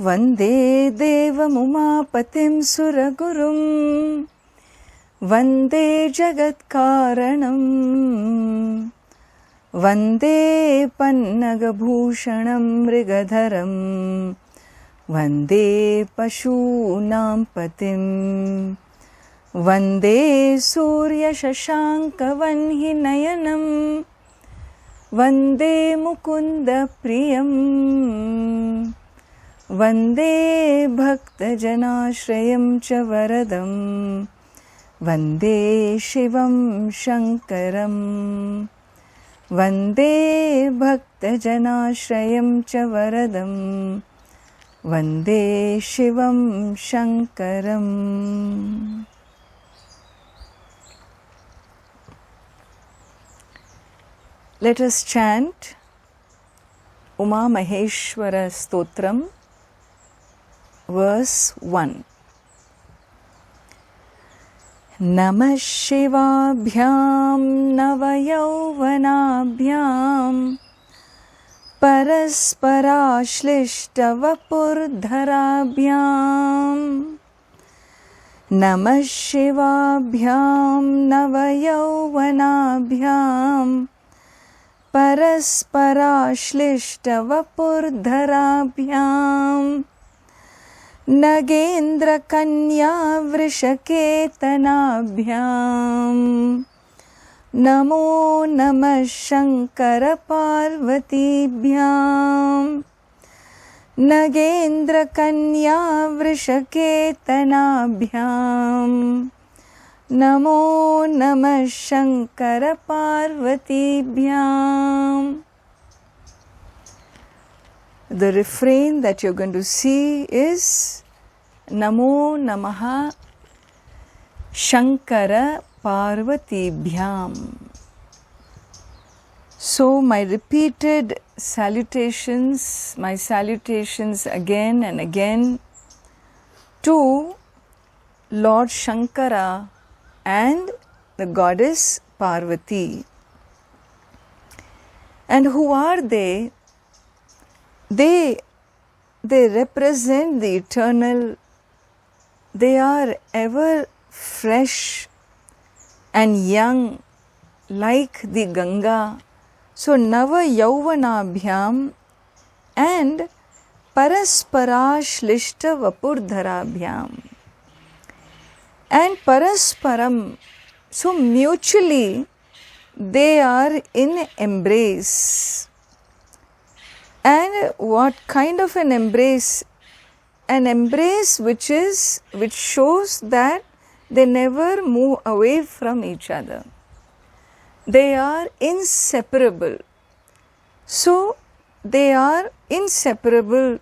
Vande Devam Umapatim Suragurum Vande Jagat Karanam Vande Pannagabhushanam Mrigadharam Vande Pashunam Patim Vande Surya Shashanka Vanhinayanam Vande Mukunda Priyam Vande Bhakta Janashrayam Cha Varadam Vande Shivam Shankaram Vande Bhakta Janashrayam Cha Varadam Vande Shivam Shankaram. Let us chant Uma Mahesvara Stotram, verse 1. Namah Shivabhyam Navayauvanabhyam Parasparashlishtavapurdharabhyam Namah Shivabhyam Navayauvanabhyam Parasparashlishtavapurdharabhyam Nagendra Kanya Vrishaketanabhyam Namo Namah Shankara Parvatibhyam Nagendra Kanya Vrishaketanabhyam Namo Namah Shankara Parvatibhyam. The refrain that you're going to see is Namo Namaha Shankara Parvatibhyam. So my repeated salutations, my salutations again and again to Lord Shankara and the goddess Parvati. And who are they? They represent the eternal. They are ever fresh and young like the Ganga. So Nava Yauvanabhyam and Parasparashlishta Vapurdharabhyam. And Parasparam, so mutually they are in embrace. And what kind of an embrace? An embrace which shows that they never move away from each other. They are inseparable. So they are inseparable.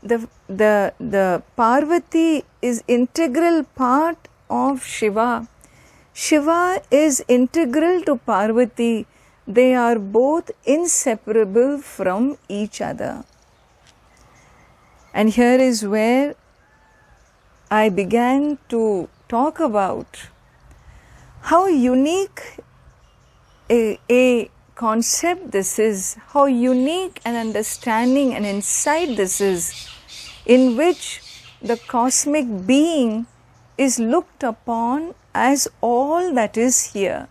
The Parvati is integral part of Shiva. Shiva is integral to Parvati. They are both inseparable from each other. And here is where I began to talk about how unique a concept this is, how unique an understanding and insight this is, in which the cosmic being is looked upon as all that is here.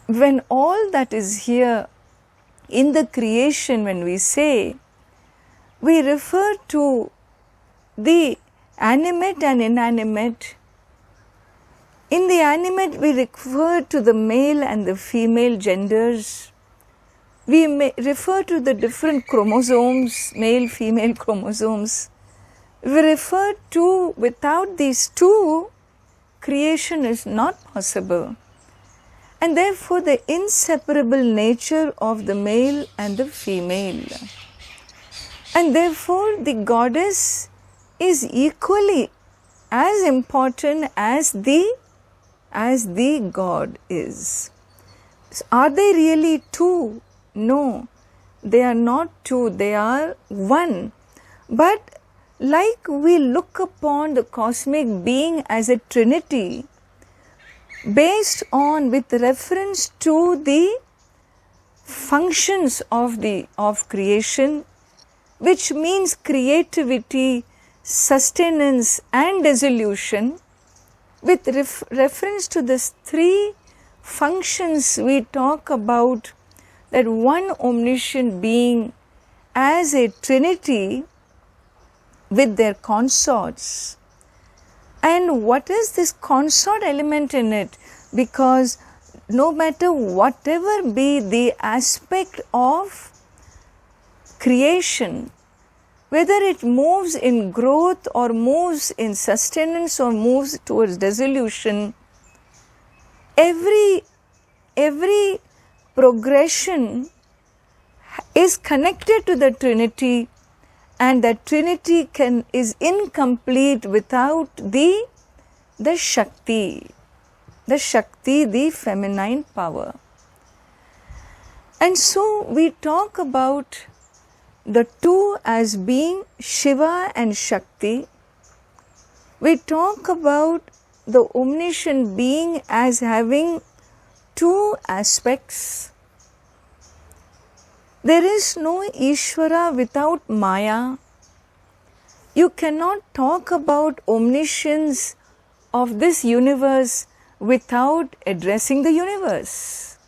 When all that is here in the creation, when we say, we refer to the animate and inanimate. In the animate, we refer to the male and the female genders. We may refer to the different chromosomes, male, female chromosomes. We refer to, without these two, creation is not possible. And therefore, the inseparable nature of the male and the female. And therefore, the goddess is equally as important as the God is. So are they really two? No, they are not two, they are one. But like we look upon the cosmic being as a trinity, based on, with reference to the functions of creation, which means creativity, sustenance and dissolution, with reference to these three functions we talk about that one omniscient being as a trinity with their consorts. And what is this consort element in it? Because no matter whatever be the aspect of creation, whether it moves in growth or moves in sustenance or moves towards dissolution, every progression is connected to the Trinity, and that Trinity is incomplete without the Shakti, the feminine power. And so we talk about the two as being Shiva and Shakti. We talk about the omniscient being as having two aspects. There is no Ishvara without Maya. You cannot talk about omniscience of this universe without addressing the universe.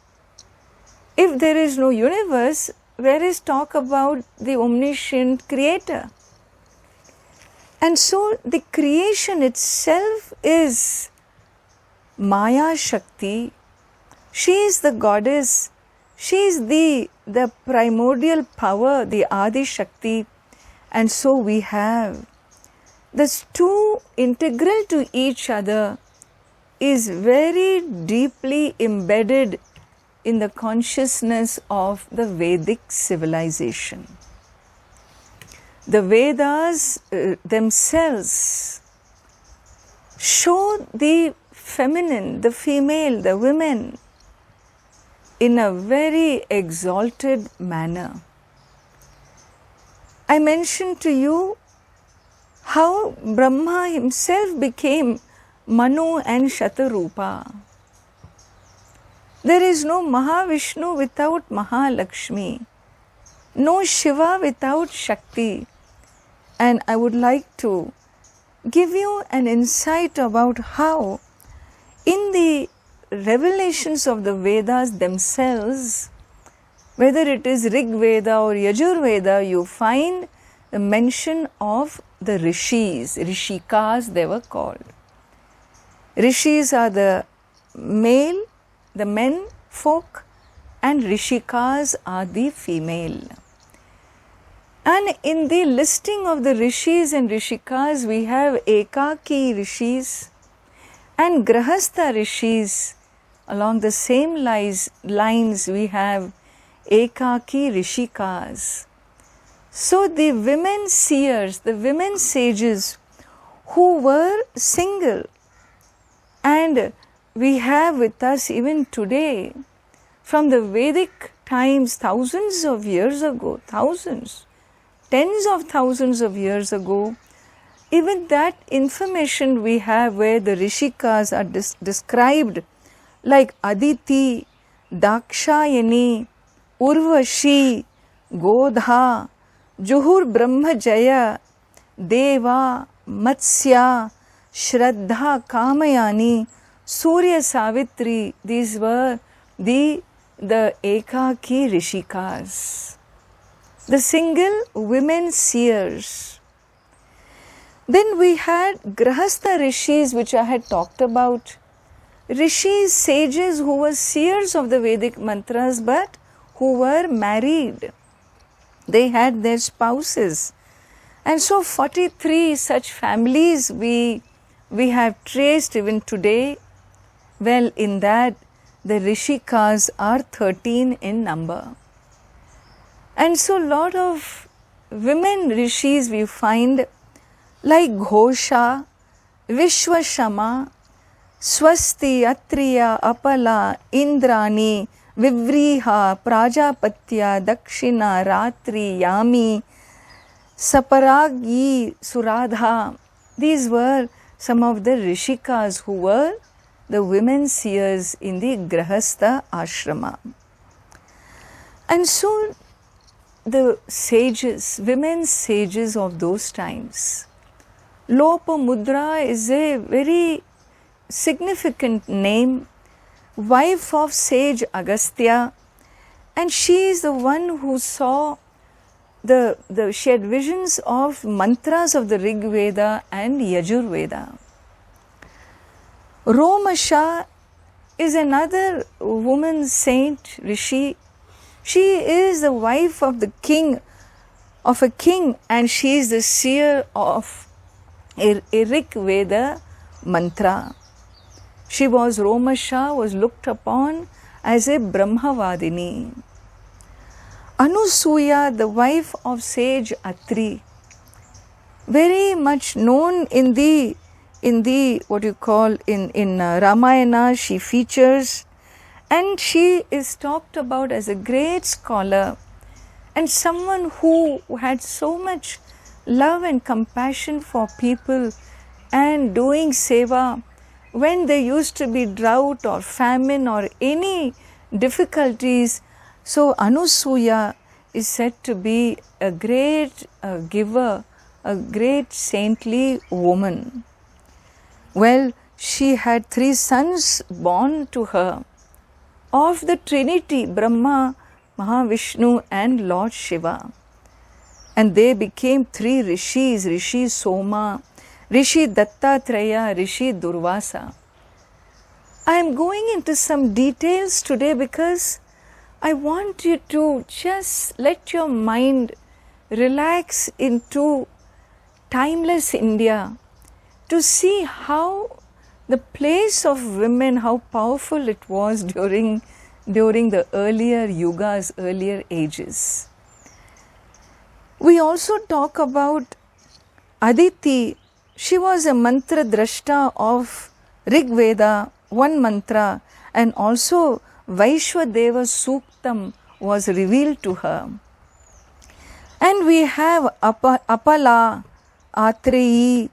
If there is no universe, where is talk about the omniscient creator? And so the creation itself is Maya Shakti. She is the goddess. She is the primordial power, the Adi Shakti. And so we have these two integral to each other, is very deeply embedded in the consciousness of the Vedic civilization. The Vedas themselves show the feminine, the female, the women in a very exalted manner. I mentioned to you how Brahma himself became Manu and Shatarupa. There is no Mahavishnu without Mahalakshmi, no Shiva without Shakti. And I would like to give you an insight about how in the revelations of the Vedas themselves, whether it is Rig Veda or Yajur Veda, you find the mention of the Rishis, Rishikas they were called. Rishis are the male, the men folk, and Rishikas are the female. And in the listing of the Rishis and Rishikas, we have Ekaki Rishis and Grahastha Rishis. Along the same lines, we have Ekaki Rishikas. So the women seers, the women sages who were single, and we have with us even today, from the Vedic times, thousands of years ago, thousands, tens of thousands of years ago, even that information we have where the Rishikas are described like Aditi, Dakshayani, Urvashi, Godha, Juhur Brahmajaya, Deva, Matsya, Shraddha, Kamayani, Surya Savitri. These were the Ekaki Rishikas, the single women seers. Then we had Grahastha Rishis, which I had talked about. Rishis, sages who were seers of the Vedic mantras but who were married. They had their spouses. And so 43 such families we have traced even today. Well, in that the Rishikas are 13 in number. And so lot of women Rishis we find like Ghosha, Vishwashama, Swasti, Atriya, Apala, Indrani, Vivriha, Prajapatya, Dakshina, Ratri, Yami, Saparagi, Suradha. These were some of the Rishikas who were the women seers in the Grahastha ashrama. And so the sages, women sages of those times. Lopamudra is a very significant name, wife of sage Agastya, and she is the one who saw she had visions of mantras of the Rig Veda and Yajur Veda. Romasha is another woman saint, Rishi. She is the wife of a king, and she is the seer of a Rig Veda mantra. Romasha was looked upon as a Brahmavadini. Anusuya, the wife of sage Atri, very much known in the Ramayana, she features, and she is talked about as a great scholar and someone who had so much love and compassion for people and doing seva when there used to be drought or famine or any difficulties. So Anusuya is said to be a great giver, a great saintly woman. Well, she had 3 sons born to her of the Trinity, Brahma, Mahavishnu and Lord Shiva. And they became 3 rishis, Rishi Soma, Rishi Dattatreya, Rishi Durvasa. I am going into some details today because I want you to just let your mind relax into timeless India to see how the place of women, how powerful it was during the earlier yugas, earlier ages. We also talk about Aditi. She was a mantra drashta of Rig Veda, one mantra, and also Vaishwadeva Suktam was revealed to her. And we have Apala, Atreyi,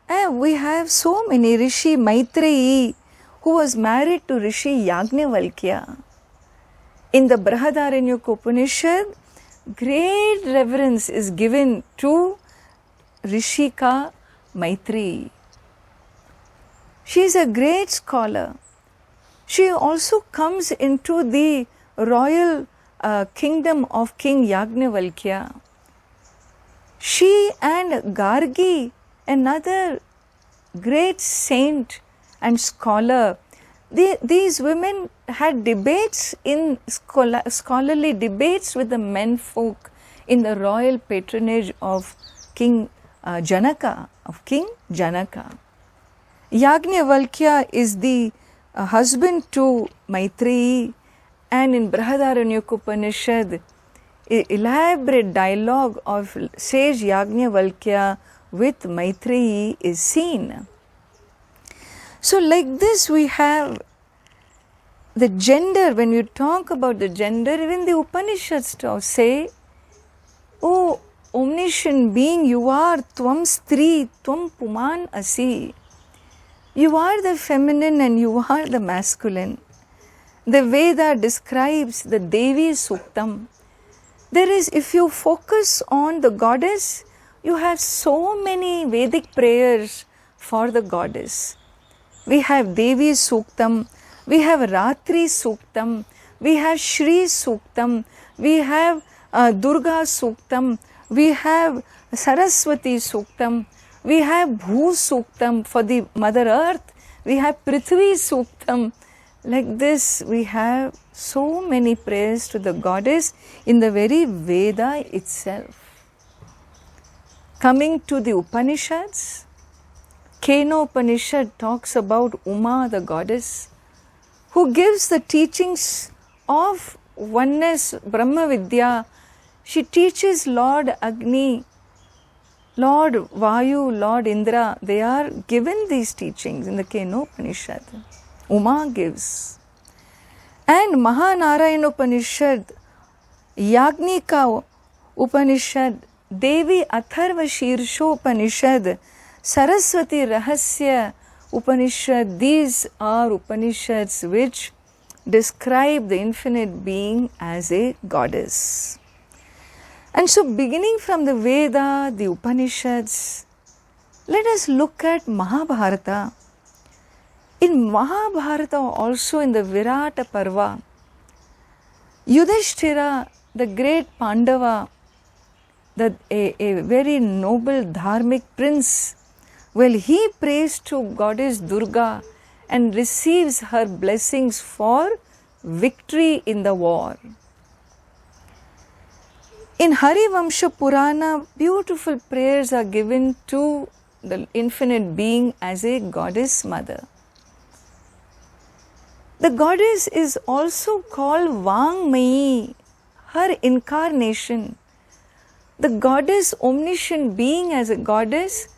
and we have so many, Rishi Maitreyi, who was married to Rishi Yagnavalkya. In the Brihadaranyaka Upanishad, great reverence is given to Rishika Maitreyi. She is a great scholar. She also comes into the royal kingdom of King Yagnavalkya. She and Gargi, another great saint and scholar, these women had debates in scholarly debates with the menfolk in the royal patronage of King Janaka. Yagnavalkya is the husband to Maitreyi, and in Brihadaranyaka Upanishad, elaborate dialogue of sage Yagnavalkya with Maitreyi is seen. So like this we have the gender. When you talk about the gender, even the Upanishads say, "Oh omniscient being, you are Tvam Stri, Tvam Puman Asi." You are the feminine and you are the masculine. The Veda describes the Devi Suktam. There is, if you focus on the goddess, you have so many Vedic prayers for the goddess. We have Devi Suktam, we have Ratri Suktam, we have Shri Suktam, we have Durga Suktam, we have Saraswati Suktam, we have Bhu Suktam for the Mother Earth, we have Prithvi Suktam. Like this, we have so many prayers to the goddess in the very Veda itself. Coming to the Upanishads, Kena Upanishad talks about Uma, the goddess, who gives the teachings of oneness, Brahma Vidya. She teaches Lord Agni, Lord Vayu, Lord Indra. They are given these teachings in the Kena Upanishad. Uma gives. And Mahanarayana Upanishad, Yagnika Upanishad, Devi Atharva Shirsho Upanishad, Saraswati Rahasya Upanishad, these are Upanishads which describe the infinite being as a goddess. And so beginning from the Veda, the Upanishads, let us look at Mahabharata. In Mahabharata, also in the Virata Parva, Yudhishthira, the great Pandava, a very noble dharmic prince, well, he prays to Goddess Durga and receives her blessings for victory in the war. In Harivamsha Purana, beautiful prayers are given to the infinite being as a goddess mother. The goddess is also called Vangmayi, her incarnation. The goddess omniscient being as a goddess,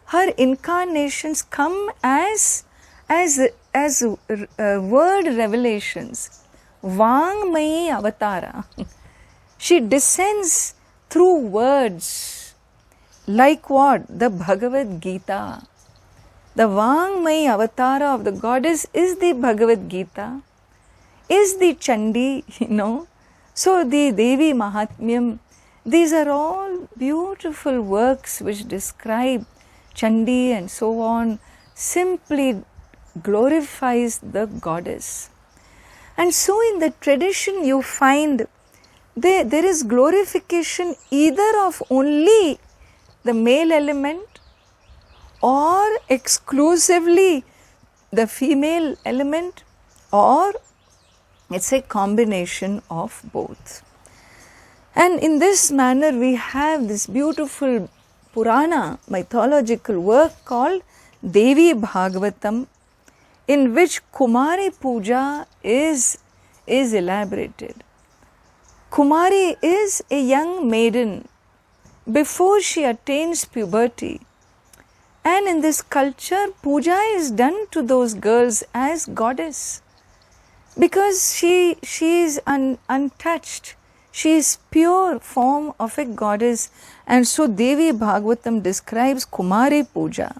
her incarnations come as word revelations. Vangmayi avatara. She descends through words. Like what? The Bhagavad Gita. The Vangmayi avatara of the goddess is the Bhagavad Gita, is the Chandi, So the Devi Mahatmyam, these are all beautiful works which describe Chandi and so on, simply glorifies the goddess. And so in the tradition you find there is glorification either of only the male element or exclusively the female element, or it's a combination of both. And in this manner we have this beautiful Purana mythological work called Devi Bhagavatam, in which Kumari Puja is elaborated. Kumari is a young maiden before she attains puberty. And in this culture, puja is done to those girls as goddess, because she is untouched. She is pure form of a goddess. And so Devi Bhagavatam describes Kumari Puja.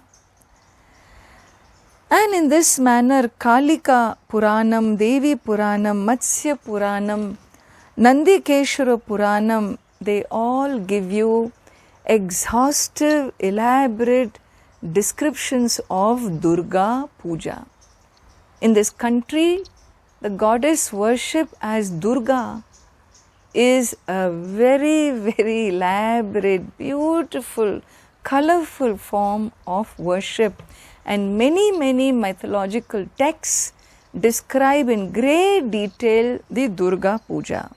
And in this manner, Kalika Puranam, Devi Puranam, Matsya Puranam, Nandikeshwara Puranam, they all give you exhaustive, elaborate descriptions of Durga Puja. In this country, the goddess worship as Durga is a very, very elaborate, beautiful, colorful form of worship. And many, many mythological texts describe in great detail the Durga Puja.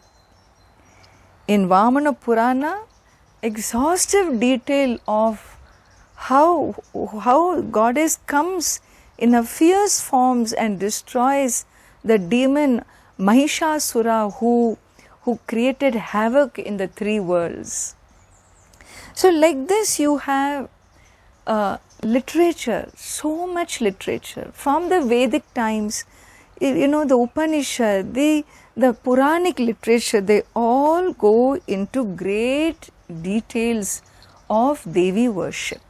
In Vamana Purana, exhaustive detail of how goddess comes in her fierce forms and destroys the demon Mahesvara who created havoc in the three worlds. So like this you have literature, so much literature from the Vedic times, the Upanishad, the Puranic literature, they all go into great details of Devi worship.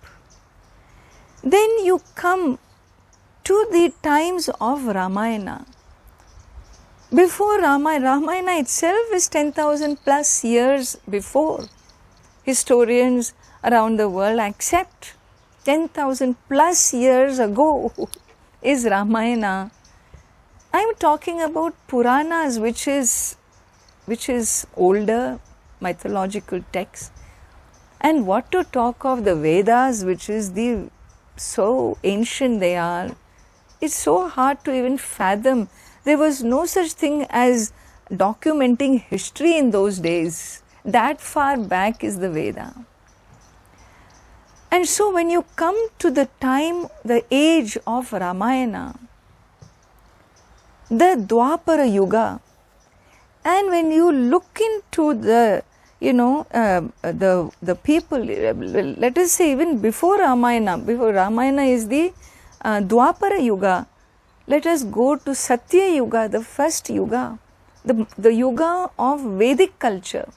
Then you come to the times of Ramayana. Before Ramayana itself is 10,000 plus years before. Historians around the world accept 10,000 plus years ago is Ramayana. I am talking about Puranas, which is older mythological texts, and what to talk of the Vedas, which is so ancient they are. It's so hard to even fathom. There was no such thing as documenting history in those days. That far back is the Veda. And so when you come to the age of Ramayana, the Dwapara Yuga, and when you look into the people, let us say even before Ramayana is the Dwapara Yuga. Let us go to Satya Yuga, the first Yuga, the Yuga of Vedic culture,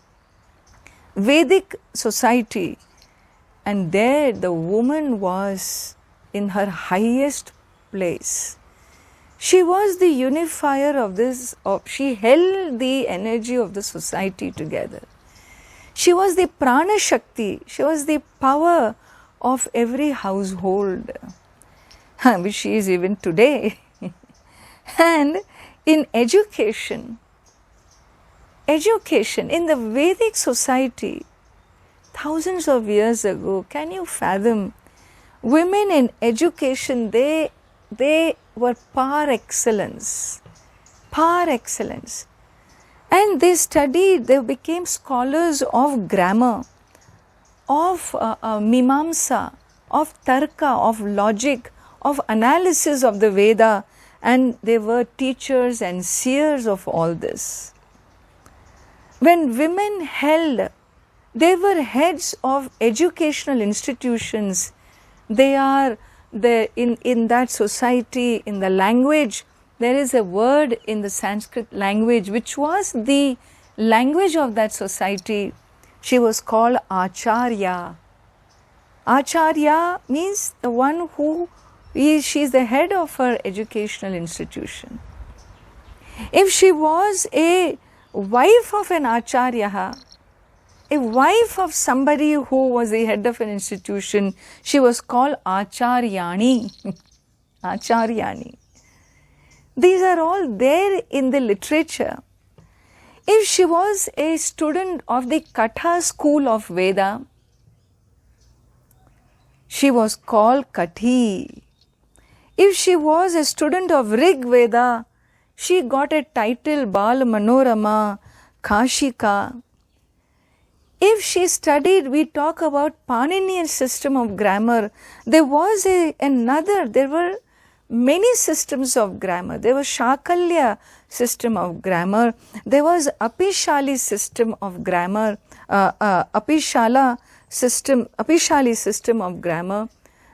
Vedic society. And there the woman was in her highest place. She was the unifier of this, she held the energy of the society together. She was the prana shakti, she was the power of every household, which she is even today. And in education, in the Vedic society, thousands of years ago, can you fathom, women in education, they were par excellence. And they studied, they became scholars of grammar, of mimamsa, of tarka, of logic, of analysis of the Veda, and they were teachers and seers of all this. When women held, they were heads of educational institutions. They are in that society, in the language, there is a word in the Sanskrit language which was the language of that society. She was called Acharya. Acharya means the one who she is the head of her educational institution. If she was a wife of an Acharya, a wife of somebody who was the head of an institution, she was called Acharyani. Acharyani. These are all there in the literature. If she was a student of the Katha school of Veda, she was called Kathi. If she was a student of Rig Veda, she got a title Bal Manorama, Kashika. If she studied, we talk about Paninian system of grammar, there was there were many systems of grammar. There was Shakalya system of grammar, there was Apishali system of grammar, Apishali system of grammar.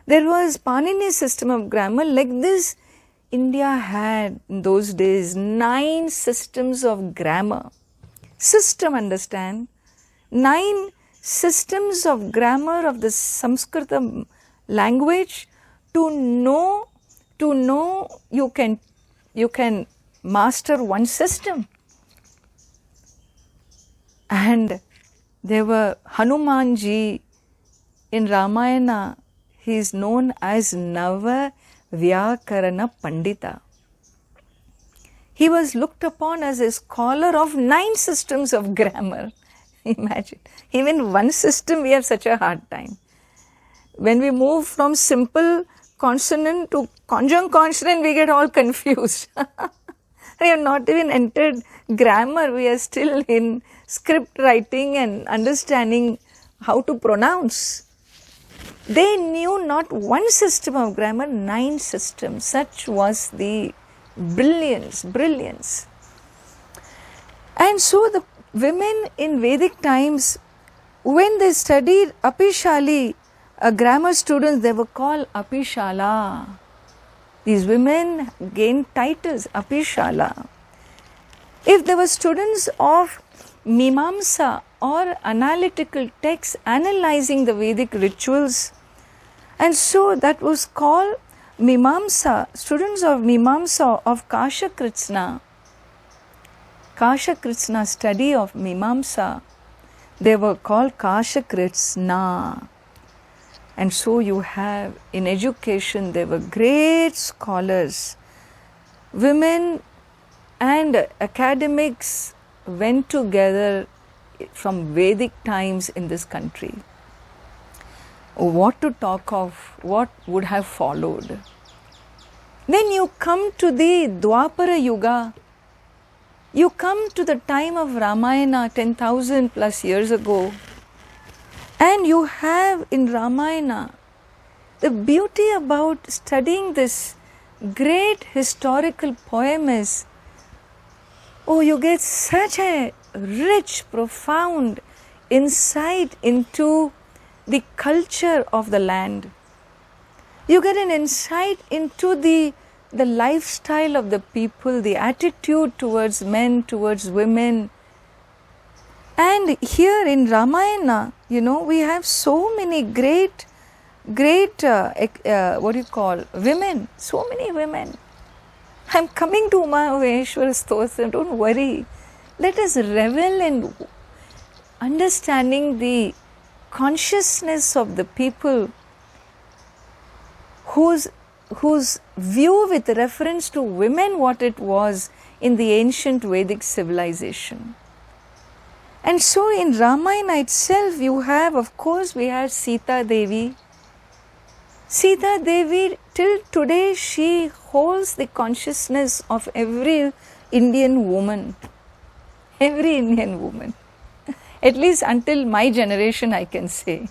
There was Panini system of grammar. Like this, India had in those days 9 systems of grammar. System, understand? 9 systems of grammar of the Sanskrit language. To know you can master one system. And there were Hanumanji in Ramayana, he is known as Nava Vyakarana Pandita. He was looked upon as a scholar of 9 systems of grammar. Imagine, even one system we have such a hard time. When we move from simple consonant to conjunct consonant, we get all confused. We have not even entered grammar, we are still in script writing and understanding how to pronounce. They knew not one system of grammar, 9 systems. Such was the brilliance. And so the women in Vedic times, when they studied Apishali, grammar students, they were called Apishala. These women gained titles, Apishala. If they were students of Mimamsa or analytical texts analyzing the Vedic rituals, and so that was called Mimamsa, students of Mimamsa of Kashakritsna. Kashakritsna study of Mimamsa, they were called Kashakritsna. And so you have, in education, there were great scholars. Women and academics went together from Vedic times in this country. What to talk of, what would have followed. Then you come to the Dwapara Yuga. You come to the time of Ramayana 10,000 plus years ago. And you have in Ramayana, the beauty about studying this great historical poem is, you get such a rich, profound insight into the culture of the land. You get an insight into the lifestyle of the people, the attitude towards men, towards women. And here in Ramayana, we have so many great women, so many women. I'm coming to Mahesvara Stotram, don't worry. Let us revel in understanding the consciousness of the people whose view with reference to women what it was in the ancient Vedic civilization. And so in Ramayana itself you have, of course, we have Sita Devi. Sita Devi, till today, she holds the consciousness of every Indian woman. Every Indian woman. At least until my generation, I can say.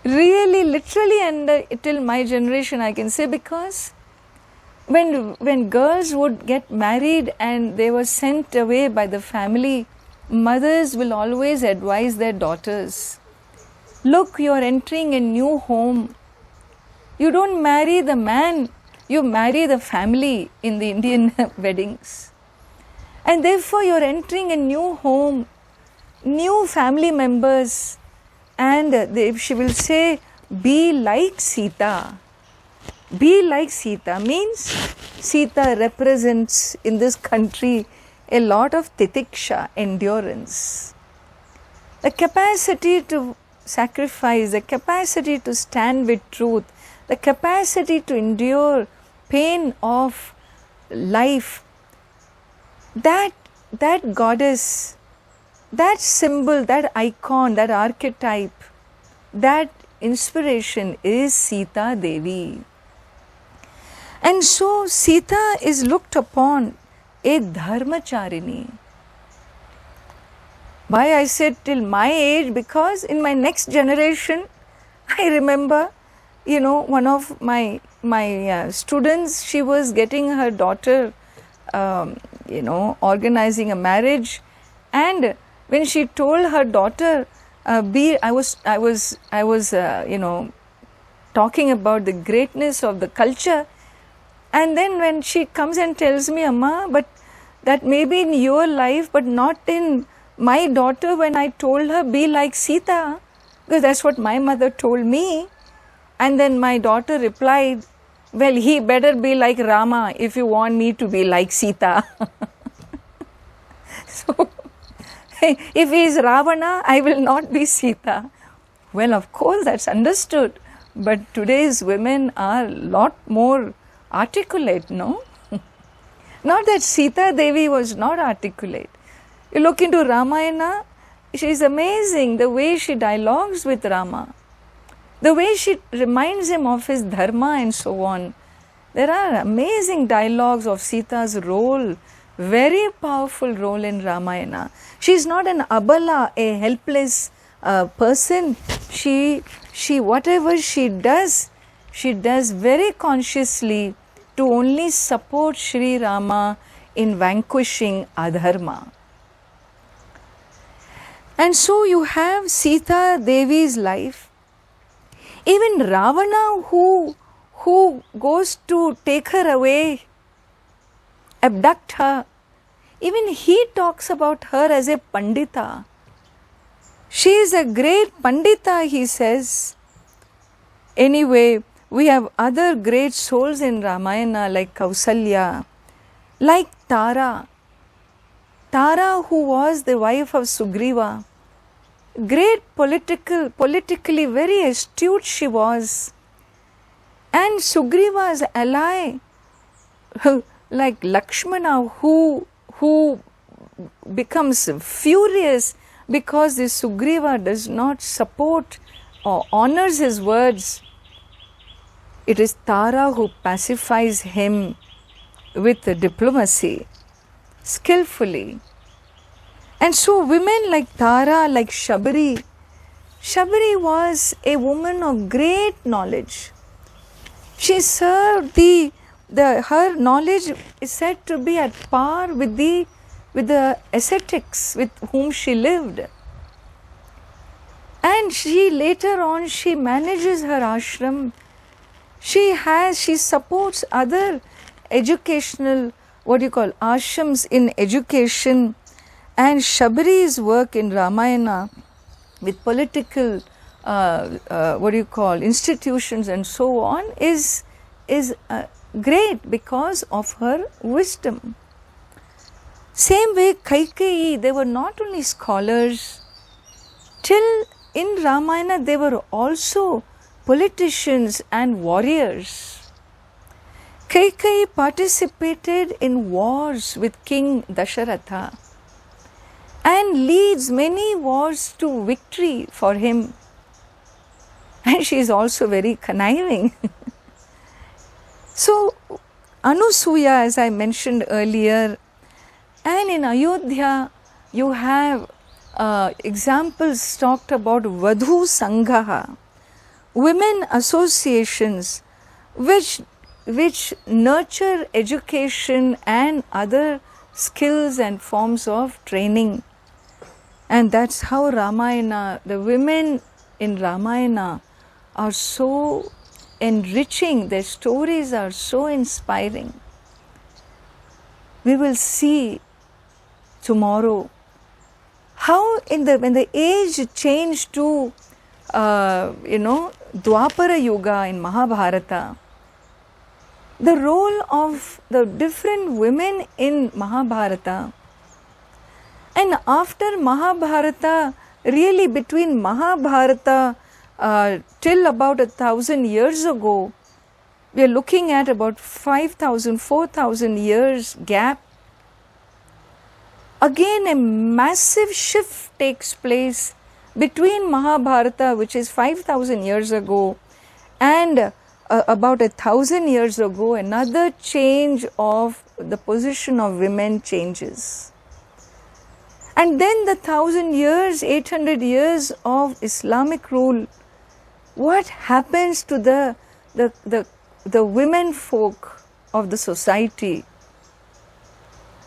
Really, literally, and till my generation, I can say, because when girls would get married and they were sent away by the family, mothers will always advise their daughters, look, you are entering a new home. You don't marry the man, you marry the family in the Indian weddings. And therefore you are entering a new home, new family members, and she will say, be like Sita. Be like Sita means Sita represents in this country a lot of titiksha, endurance. The capacity to sacrifice, the capacity to stand with truth, the capacity to endure pain of life. That goddess, that symbol, that icon, that archetype, that inspiration is Sita Devi. And so Sita is looked upon a dharmacharini. Why I said till my age? Because in my next generation, I remember, one of my students, she was getting her daughter, organizing a marriage, and when she told her daughter, I was talking about the greatness of the culture, and then when she comes and tells me, Amma, but that may be in your life, but not in my daughter. When I told her, be like Sita, because that's what my mother told me. And then my daughter replied, well, he better be like Rama if you want me to be like Sita. So, if he is Ravana, I will not be Sita. Well, of course, that's understood. But today's women are a lot more articulate, no? Not that Sita Devi was not articulate. You look into Ramayana, she is amazing, the way she dialogues with Rama, the way she reminds him of his dharma and so on. There are amazing dialogues of Sita's role, very powerful role in Ramayana. She is not an abala, a helpless person. She whatever she does very consciously to only support Sri Rama in vanquishing adharma. And so you have Sita Devi's life. Even Ravana, who goes to take her away, abduct her, even he talks about her as a pandita. She is a great pandita, he says. Anyway, we have other great souls in Ramayana like Kausalya, like Tara. Tara, who was the wife of Sugriva. Great politically very astute she was. And Sugriva's ally, like Lakshmana, who becomes furious because the Sugriva does not support or honors his words. It is Tara who pacifies him with diplomacy, skillfully. And so women like Tara, like Shabari was a woman of great knowledge. She served her knowledge is said to be at par with the ascetics with whom she lived. And she later on, she manages her ashram. She supports other educational, ashrams in education. And Shabari's work in Ramayana with political, institutions and so on is great because of her wisdom. Same way Kaikeyi, they were not only scholars, till in Ramayana they were also politicians and warriors. Kaikeyi participated in wars with King Dasharatha and leads many wars to victory for him. And she is also very conniving. So, Anusuya, as I mentioned earlier, and in Ayodhya, you have examples talked about Vadhu Sanghaha, women associations which nurture education and other skills and forms of training. And that's how Ramayana, the women in Ramayana are so enriching, their stories are so inspiring. We will see tomorrow how when the age changed to Dwapara Yuga in Mahabharata, the role of the different women in Mahabharata, and after Mahabharata, really between Mahabharata till about 1,000 years ago, we are looking at about 5,000, 4,000 years gap. Again, a massive shift takes place between Mahabharata, which is 5,000 years ago, and about 1,000 years ago, another change of the position of women changes. And then the 1,000 years, 800 years of Islamic rule, what happens to the women folk of the society?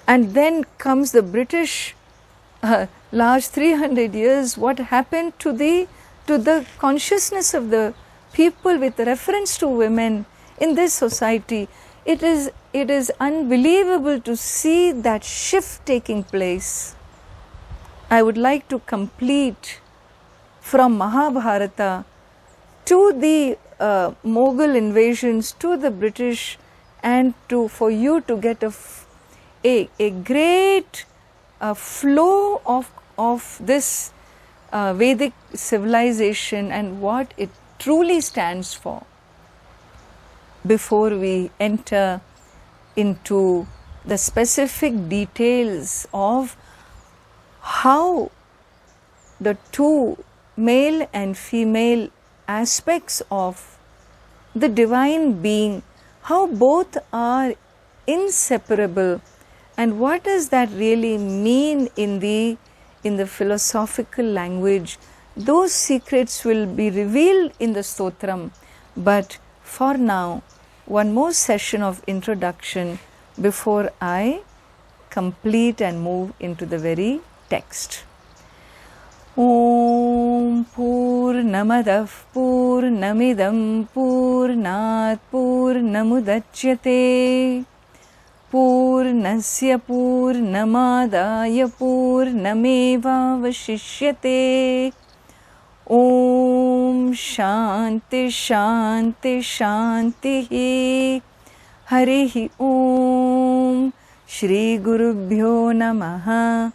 And then comes the British last 300 years, what happened to the consciousness of the people with reference to women in this society? It is unbelievable to see that shift taking place. I would like to complete from Mahabharata to the Mughal invasions, to the British, and for you to get a great flow of this Vedic civilization and what it truly stands for, before we enter into the specific details of how the two male and female aspects of the divine being, how both are inseparable, and what does that really mean in the philosophical language. Those secrets will be revealed in the Stotram, but for now, one more session of introduction before I complete and move into the very text. Om Purnamadah Purnamidam Purnat Purnamudachyate Purnasya Purnamadaya Purnameva Vashishyate. Om Shanti Shanti Shanti. Harihi Om. Shri Gurubhyo Namaha.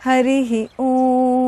Harihi Om.